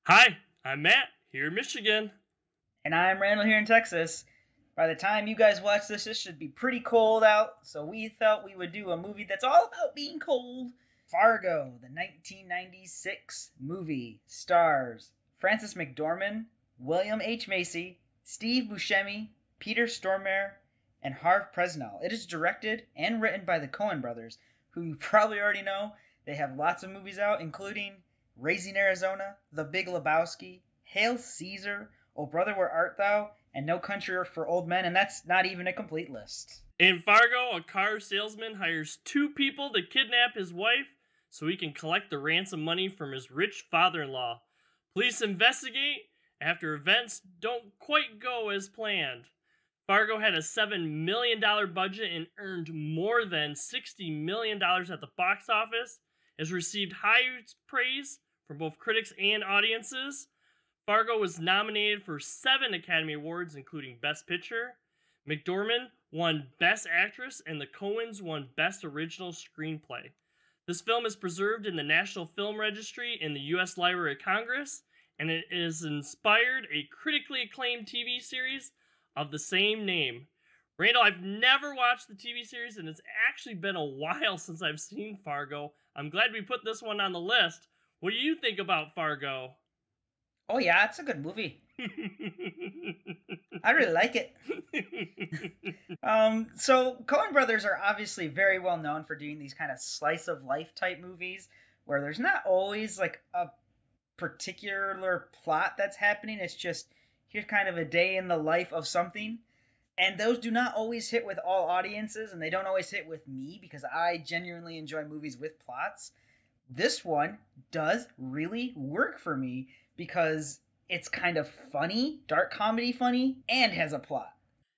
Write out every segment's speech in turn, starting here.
Hi, I'm Matt, here in Michigan. And I'm Randall here in Texas. By the time you guys watch this, it should be pretty cold out, so we thought we would do a movie that's all about being cold. Fargo, the 1996 movie, stars Frances McDormand, William H. Macy, Steve Buscemi, Peter Stormare, and Harve Presnell. It is directed and written by the Coen brothers, who you probably already know. They have lots of movies out, including Raising Arizona, The Big Lebowski, Hail Caesar, Oh Brother Where Art Thou, and No Country for Old Men, and that's not even a complete list. In Fargo, a car salesman hires two people to kidnap his wife so he can collect the ransom money from his rich father in law. Police investigate after events don't quite go as planned. Fargo had a $7 million budget and earned more than $60 million at the box office. It has received high praise from both critics and audiences. Fargo was nominated for 7 Academy Awards, including Best Picture. McDormand won Best Actress, and the Coens won Best Original Screenplay. This film is preserved in the National Film Registry in the U.S. Library of Congress, and it is inspired a critically acclaimed TV series of the same name. Randall, I've never watched the TV series, and it's actually been a while since I've seen Fargo. I'm glad we put this one on the list. What do you think about Fargo? Oh yeah, it's a good movie. I really like it. So Coen Brothers are obviously very well known for doing these kind of slice of life type movies where there's not always like a particular plot that's happening. It's just here's kind of a day in the life of something. And those do not always hit with all audiences, and they don't always hit with me because I genuinely enjoy movies with plots. This one does really work for me because it's kind of funny, dark comedy funny, and has a plot.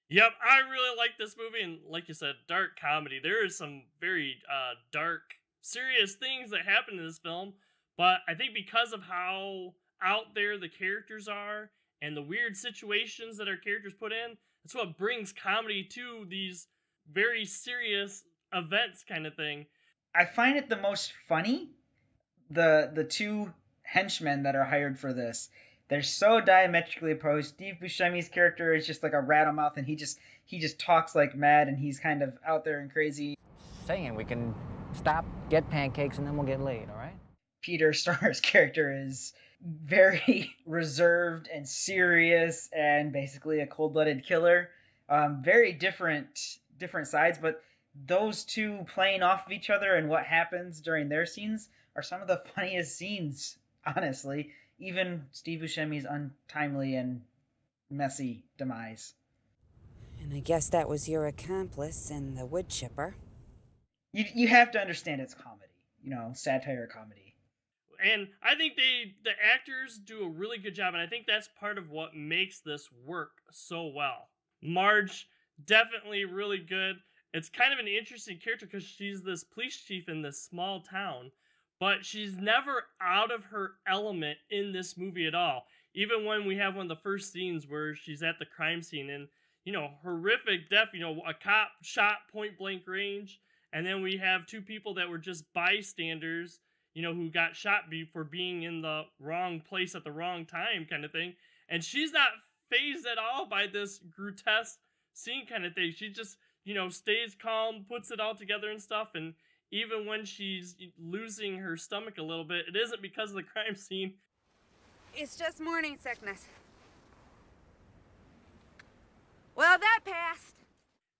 Yep, I really like this movie, and like you said, dark comedy. There is some very dark, serious things that happen in this film, but I think because of how out there the characters are and the weird situations that our characters put in, that's what brings comedy to these very serious events, kind of thing. I find it the most funny. The two henchmen that are hired for this, they're so diametrically opposed. Steve Buscemi's character is just like a rat mouth, and he just talks like mad, and he's kind of out there and crazy. Saying we can stop, get pancakes, and then we'll get laid, all right? Peter Stormer's character is very reserved and serious, and basically a cold-blooded killer. Very different sides, but those two playing off of each other and what happens during their scenes are some of the funniest scenes, honestly. Even Steve Buscemi's untimely and messy demise. And I guess that was your accomplice in the wood chipper. You have to understand it's comedy, satire comedy. And I think the actors do a really good job, and I think that's part of what makes this work so well. Marge, definitely really good. It's kind of an interesting character because she's this police chief in this small town, but she's never out of her element in this movie at all. Even when we have one of the first scenes where she's at the crime scene and, horrific death, a cop shot point blank range, and then we have two people that were just bystanders, who got shot for being in the wrong place at the wrong time kind of thing. And she's not phased at all by this grotesque scene kind of thing. She just, stays calm, puts it all together and stuff. And even when she's losing her stomach a little bit, it isn't because of the crime scene. It's just morning sickness. Well, that passed.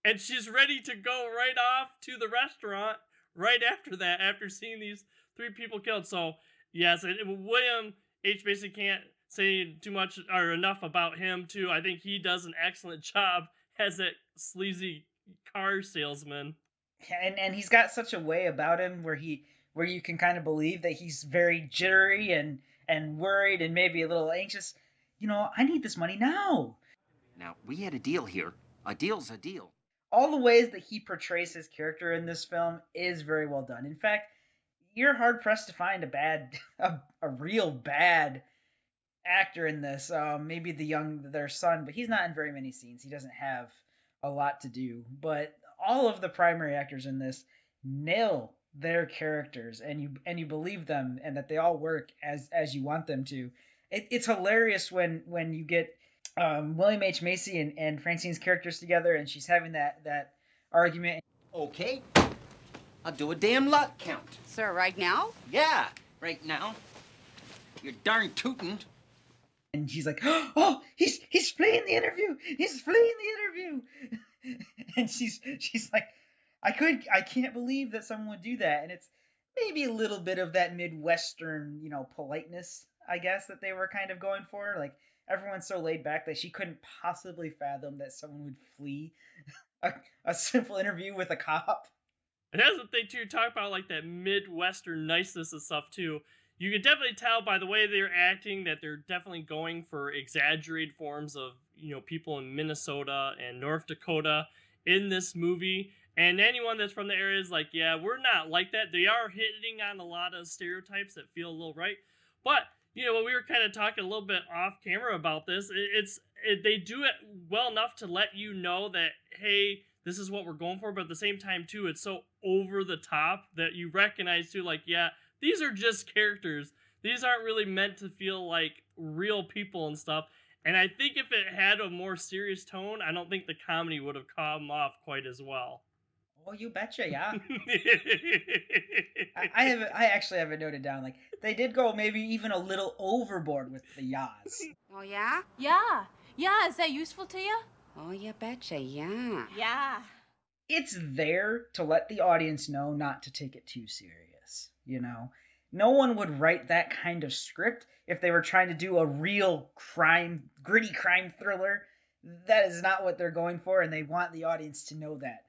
And she's ready to go right off to the restaurant right after that, after seeing these 3 people killed. So, yes, William H. Macy can't say too much or enough about him, too. I think he does an excellent job as that sleazy car salesman. And he's got such a way about him where you can kind of believe that he's very jittery and worried and maybe a little anxious. I need this money now. Now, we had a deal here. A deal's a deal. All the ways that he portrays his character in this film is very well done. In fact, you're hard pressed to find a real bad actor in this. Maybe their son, but he's not in very many scenes. He doesn't have a lot to do. But all of the primary actors in this nail their characters, and you believe them, and that they all work as you want them to. It's hilarious when you get William H. Macy and Francine's characters together, and she's having that argument. Okay. I'll do a damn lot count. Sir, right now? Yeah, right now. You're darn tootin'. And she's like, "Oh, he's fleeing the interview. He's fleeing the interview." And she's like, I can't believe that someone would do that. And it's maybe a little bit of that Midwestern, politeness, I guess, that they were kind of going for. Like, everyone's so laid back that she couldn't possibly fathom that someone would flee a simple interview with a cop. And that's the thing too, talk about like that Midwestern niceness and stuff too. You can definitely tell by the way they're acting that they're definitely going for exaggerated forms of, people in Minnesota and North Dakota in this movie. And anyone that's from the area is like, yeah, we're not like that. They are hitting on a lot of stereotypes that feel a little right. But, when we were kind of talking a little bit off camera about this, they do it well enough to let you know that, hey, this is what we're going for. But at the same time, too, it's so over the top that you recognize, too, like, yeah, these are just characters. These aren't really meant to feel like real people and stuff. And I think if it had a more serious tone, I don't think the comedy would have come off quite as well. Oh, you betcha, yeah. I actually have it noted down. Like, they did go maybe even a little overboard with the yas. Oh, yeah? Yeah. Yeah, is that useful to you? Oh, you betcha, yeah. Yeah. It's there to let the audience know not to take it too serious, No one would write that kind of script if they were trying to do a real gritty crime thriller. That is not what they're going for, and they want the audience to know that.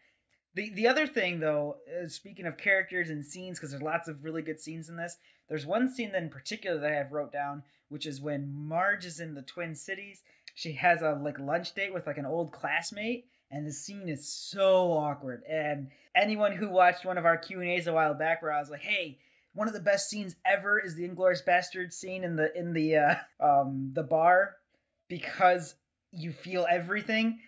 The other thing, though, speaking of characters and scenes, because there's lots of really good scenes in this, there's one scene in particular that I have wrote down, which is when Marge is in the Twin Cities. She has a lunch date with an old classmate, and the scene is so awkward. And anyone who watched one of our Q&As a while back, where I was like, hey, one of the best scenes ever is the Inglourious Basterds scene in the bar, because you feel everything.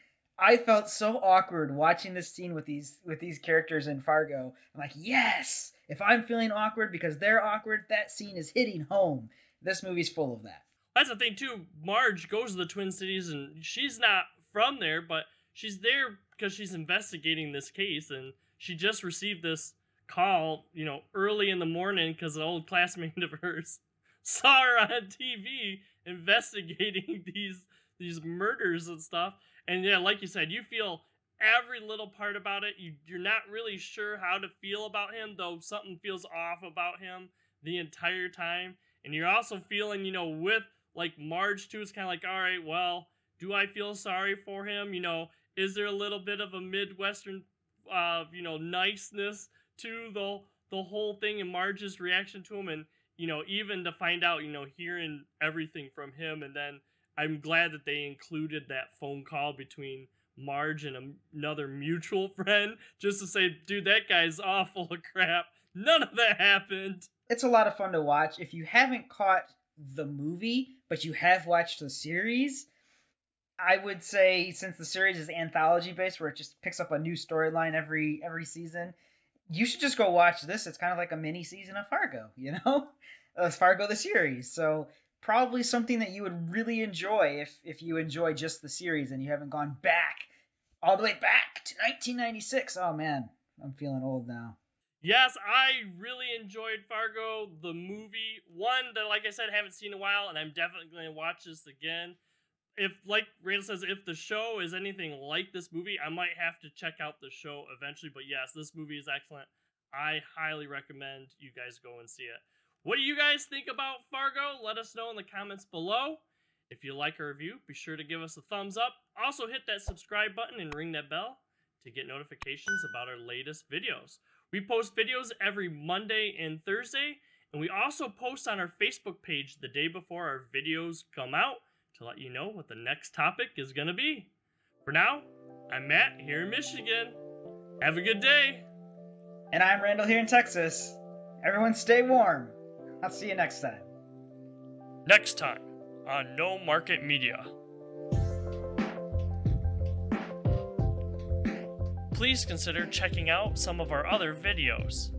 I felt so awkward watching this scene with these characters in Fargo. I'm like, yes! If I'm feeling awkward because they're awkward, that scene is hitting home. This movie's full of that. That's the thing, too. Marge goes to the Twin Cities, and she's not from there, but she's there because she's investigating this case, and she just received this call, early in the morning because an old classmate of hers saw her on TV investigating these murders and stuff. And yeah, like you said, you feel every little part about it. You're not really sure how to feel about him, though something feels off about him the entire time. And you're also feeling, with Marge too, it's kind of like, all right, well, do I feel sorry for him? Is there a little bit of a Midwestern, niceness to the whole thing and Marge's reaction to him? And, even to find out, hearing everything from him. And then I'm glad that they included that phone call between Marge and another mutual friend, just to say, dude, that guy's awful of crap. None of that happened. It's a lot of fun to watch. If you haven't caught the movie, but you have watched the series, I would say, since the series is anthology-based, where it just picks up a new storyline every season, you should just go watch this. It's kind of like a mini season of Fargo, Fargo the series. So probably something that you would really enjoy if you enjoy just the series and you haven't gone back, all the way back to 1996. Oh, man, I'm feeling old now. Yes, I really enjoyed Fargo, the movie. One that, like I said, I haven't seen in a while, and I'm definitely going to watch this again. If, like Randall says, if the show is anything like this movie, I might have to check out the show eventually. But yes, this movie is excellent. I highly recommend you guys go and see it. What do you guys think about Fargo? Let us know in the comments below. If you like our review, be sure to give us a thumbs up. Also hit that subscribe button and ring that bell to get notifications about our latest videos. We post videos every Monday and Thursday, and we also post on our Facebook page the day before our videos come out to let you know what the next topic is going to be. For now, I'm Matt here in Michigan. Have a good day. And I'm Randall here in Texas. Everyone stay warm. I'll see you next time. Next time on No Market Media. Please consider checking out some of our other videos.